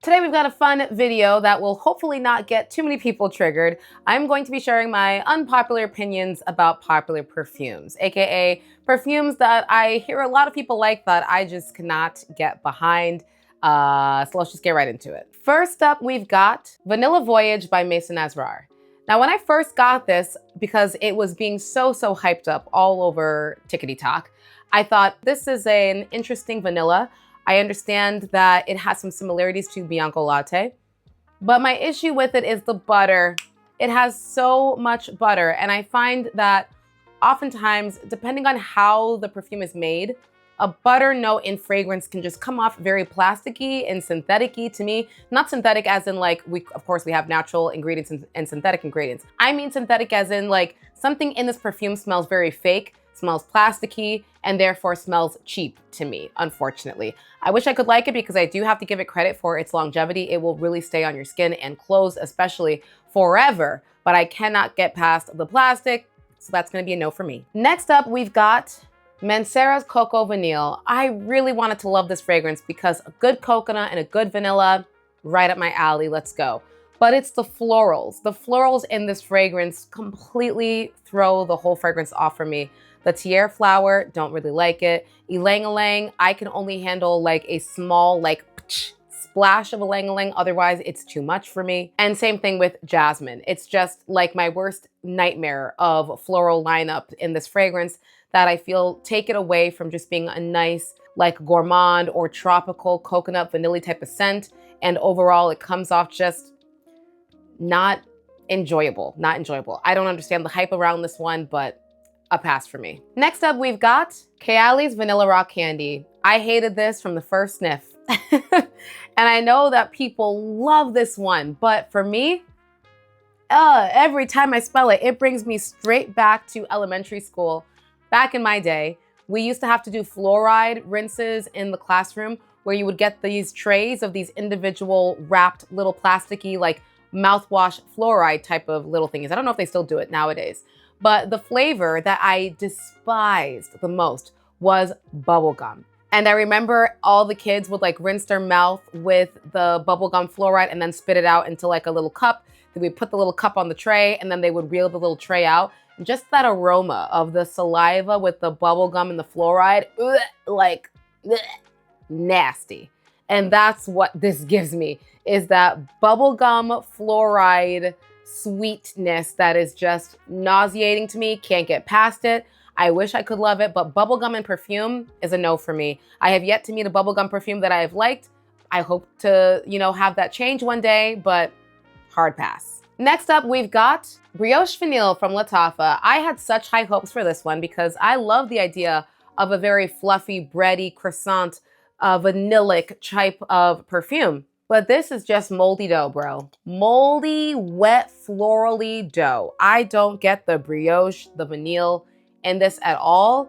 Today we've got a fun video that will hopefully not get too many people triggered. I'm going to be sharing my unpopular opinions about popular perfumes, aka perfumes that I hear a lot of people like that I just cannot get behind. So let's just get right into it. First up, we've got Vanilla Voyage by Maison Azrar. Now, when I first got this, because it was being so hyped up all over Tickety Talk, I thought this is an interesting vanilla. I understand that it has some similarities to Bianco Latte, but my issue with it is the butter. It has so much butter, and I find that oftentimes, depending on how the perfume is made, a butter note in fragrance can just come off very plasticky and synthetic-y to me. Not synthetic as in like, of course we have natural ingredients and synthetic ingredients. I mean synthetic as in like something in this perfume smells very fake, smells plasticky, and therefore smells cheap to me, unfortunately. I wish I could like it because I do have to give it credit for its longevity. It will really stay on your skin and clothes especially forever, but I cannot get past the plastic, so that's gonna be a no for me. Next up, we've got Mancera's Cocoa Vanille. I really wanted to love this fragrance because a good coconut and a good vanilla, right up my alley, let's go. But it's the florals. The florals in this fragrance completely throw the whole fragrance off for me. The tiare flower, don't really like it. Ylang-ylang, I can only handle like a small like splash of ylang-ylang, otherwise it's too much for me. And same thing with jasmine. It's just like my worst nightmare of floral lineup in this fragrance that I feel take it away from just being a nice like gourmand or tropical coconut vanilla type of scent. And overall it comes off just not enjoyable. I don't understand the hype around this one, but a pass for me. Next up, we've got Kayali's Vanilla Rock Candy. I hated this from the first sniff. And I know that people love this one, but for me, every time I smell it, it brings me straight back to elementary school. Back in my day, we used to have to do fluoride rinses in the classroom where you would get these trays of these individual wrapped little plasticky like mouthwash fluoride type of little things. I don't know if they still do it nowadays. But the flavor that I despised the most was bubblegum. And I remember all the kids would like rinse their mouth with the bubblegum fluoride and then spit it out into like a little cup. Then we put the little cup on the tray and then they would reel the little tray out. And just that aroma of the saliva with the bubblegum and the fluoride, nasty. And that's what this gives me, is that bubblegum fluoride sweetness that is just nauseating to me. Can't get past it. I wish I could love it, but bubblegum and perfume is a no for me. I have yet to meet a bubblegum perfume that I have liked. I hope to, have that change one day, but hard pass. Next up, we've got Brioche Vanille from Lattafa. I had such high hopes for this one because I love the idea of a very fluffy, bready, croissant, vanillic type of perfume. But this is just moldy dough, bro. Moldy, wet, florally dough. I don't get the brioche, the vanille in this at all.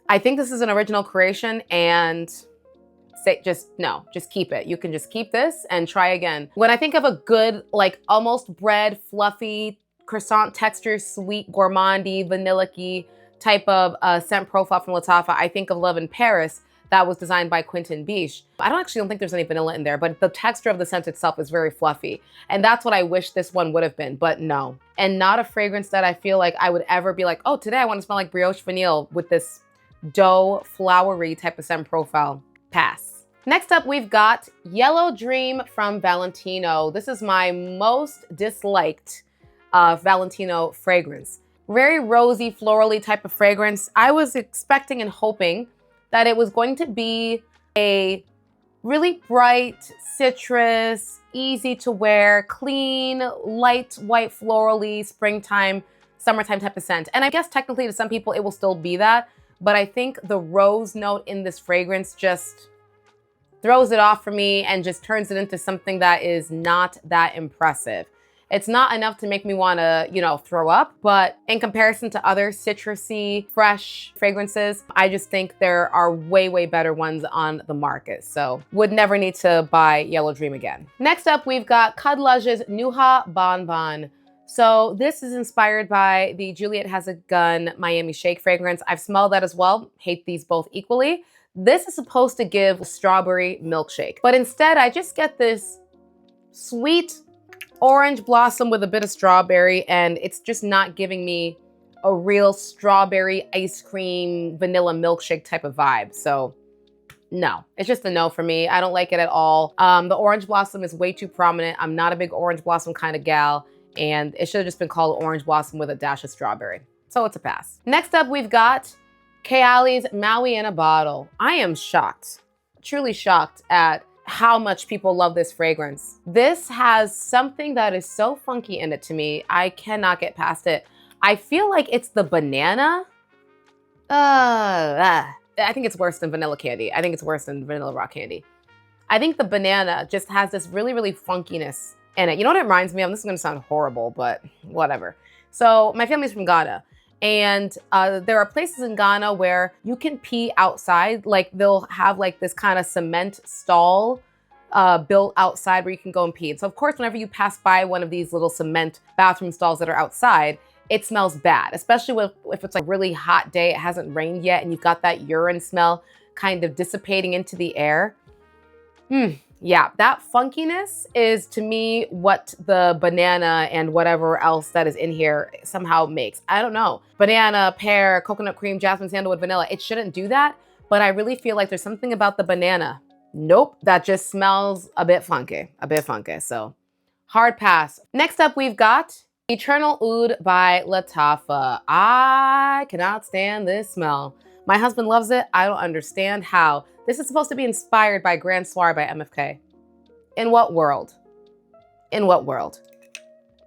I think this is an original creation and just keep it. You can just keep this and try again. When I think of a good, like almost bread, fluffy, croissant texture, sweet, gourmandy, vanilla-y type of scent profile from Lattafa, I think of Love in Paris. That was designed by Quentin Biche. I don't think there's any vanilla in there, but the texture of the scent itself is very fluffy. And that's what I wish this one would have been, but no. And not a fragrance that I feel like I would ever be like, oh, today I want to smell like brioche vanille with this dough, flowery type of scent profile. Pass. Next up, we've got Yellow Dream from Valentino. This is my most disliked Valentino fragrance. Very rosy, florally type of fragrance. I was expecting and hoping that it was going to be a really bright, citrus, easy to wear, clean, light, white, florally, springtime, summertime type of scent. And I guess technically to some people it will still be that, but I think the rose note in this fragrance just throws it off for me and just turns it into something that is not that impressive. It's not enough to make me want to, throw up, but in comparison to other citrusy, fresh fragrances, I just think there are way better ones on the market. So would never need to buy Yellow Dream again. Next up, we've got Cud-Luge's Nuha Bon Bon. So this is inspired by the Juliet Has a Gun Miami Shake fragrance. I've smelled that as well. Hate these both equally. This is supposed to give strawberry milkshake, but instead I just get this sweet orange blossom with a bit of strawberry, and it's just not giving me a real strawberry ice cream vanilla milkshake type of vibe. So no, it's just a no for me. I don't like it at all. The orange blossom is way too prominent. I'm not a big orange blossom kind of gal, and it should have just been called orange blossom with a dash of strawberry. So it's a pass. Next up, we've got Kayali's Maui in a bottle. I am shocked, truly shocked at how much people love this fragrance. This has something that is so funky in it to me. I cannot get past it. I feel like it's the banana. I think it's worse than vanilla candy. I think it's worse than vanilla rock candy. I think the banana just has this really, really funkiness in it. You know what it reminds me of? This is gonna sound horrible, but whatever. So my family's from Ghana, and there are places in Ghana where you can pee outside. Like they'll have like this kind of cement stall built outside where you can go and pee. And so of course, whenever you pass by one of these little cement bathroom stalls that are outside, it smells bad, especially if it's like a really hot day, it hasn't rained yet, and you've got that urine smell kind of dissipating into the air. Yeah, that funkiness is to me what the banana and whatever else that is in here somehow makes. I don't know. Banana, pear, coconut cream, jasmine, sandalwood, vanilla. It shouldn't do that, but I really feel like there's something about the banana. Nope, that just smells a bit funky, so hard pass. Next up, we've got Eternal Oud by Lattafa. I cannot stand this smell. My husband loves it. I don't understand how. This is supposed to be inspired by Grand Soir by MFK. In what world? In what world?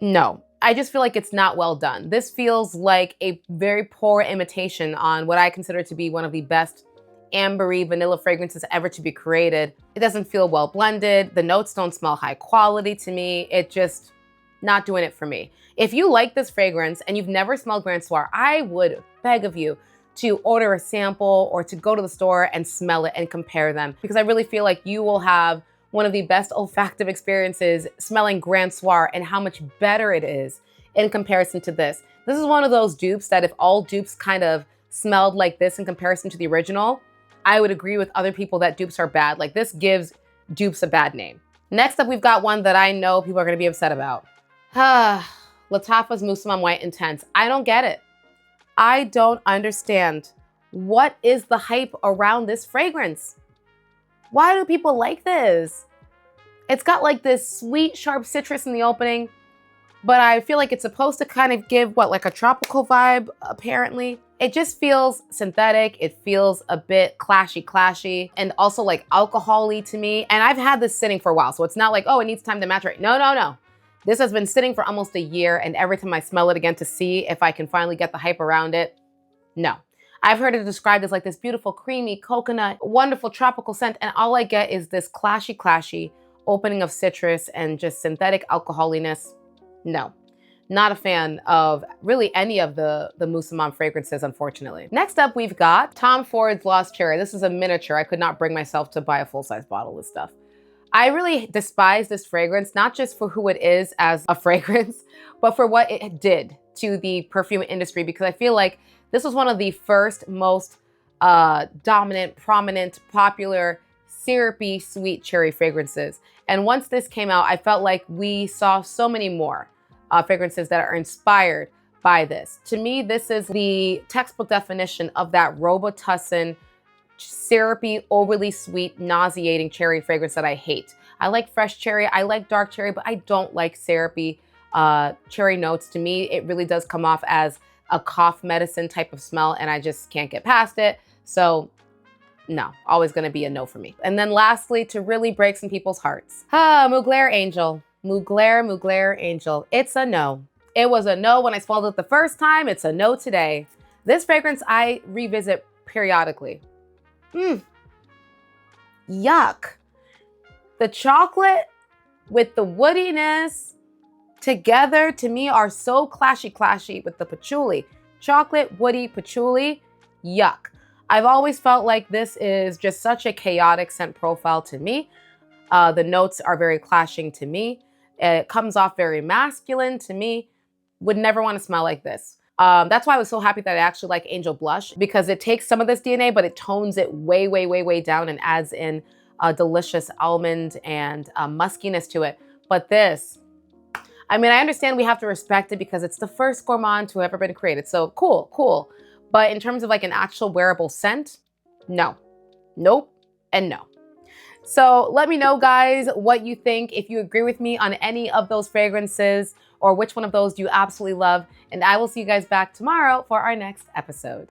No, I just feel like it's not well done. This feels like a very poor imitation on what I consider to be one of the best ambery vanilla fragrances ever to be created. It doesn't feel well blended. The notes don't smell high quality to me. It just not doing it for me. If you like this fragrance and you've never smelled Grand Soir, I would beg of you to order a sample or to go to the store and smell it and compare them, because I really feel like you will have one of the best olfactive experiences smelling Grand Soir and how much better it is in comparison to this. This is one of those dupes that if all dupes kind of smelled like this in comparison to the original, I would agree with other people that dupes are bad. Like this gives dupes a bad name. Next up, we've got one that I know people are gonna be upset about. Lattafa's Musamman White Intense. I don't get it. I don't understand. What is the hype around this fragrance? Why do people like this? It's got like this sweet, sharp citrus in the opening, but I feel like it's supposed to kind of give what, like a tropical vibe, apparently. It just feels synthetic. It feels a bit clashy, and also like alcohol-y to me. And I've had this sitting for a while, so it's not like, oh, it needs time to maturate. No. This has been sitting for almost a year, and every time I smell it again to see if I can finally get the hype around it, no. I've heard it described as like this beautiful, creamy coconut, wonderful tropical scent, and all I get is this clashy opening of citrus and just synthetic alcoholiness. No, not a fan of really any of the Musamman fragrances, unfortunately. Next up, we've got Tom Ford's Lost Cherry. This is a miniature. I could not bring myself to buy a full-size bottle of this stuff. I really despise this fragrance, not just for who it is as a fragrance, but for what it did to the perfume industry, because I feel like this was one of the first, most dominant, prominent, popular, syrupy, sweet cherry fragrances. And once this came out, I felt like we saw so many more fragrances that are inspired by this. To me, this is the textbook definition of that Robitussin, syrupy, overly sweet, nauseating cherry fragrance that I hate. I like fresh cherry, I like dark cherry, but I don't like syrupy cherry notes. To me, it really does come off as a cough medicine type of smell, and I just can't get past it. So no, always gonna be a no for me. And then lastly, to really break some people's hearts. Mugler Angel. Mugler Angel. It's a no. It was a no when I smelled it the first time. It's a no today. This fragrance I revisit periodically. Yuck. The chocolate with the woodiness together to me are so clashy with the patchouli. Chocolate, woody, patchouli, yuck. I've always felt like this is just such a chaotic scent profile to me. The notes are very clashing to me. It comes off very masculine to me. Would never want to smell like this. That's why I was so happy that I actually like Angel Blush, because it takes some of this DNA, but it tones it way, way, way, way down and adds in a delicious almond and muskiness to it. But this, I mean, I understand we have to respect it because it's the first Gourmand to have ever been created. So cool, cool. But in terms of like an actual wearable scent, no, nope, and no. So let me know, guys, what you think, if you agree with me on any of those fragrances or which one of those do you absolutely love. And I will see you guys back tomorrow for our next episode.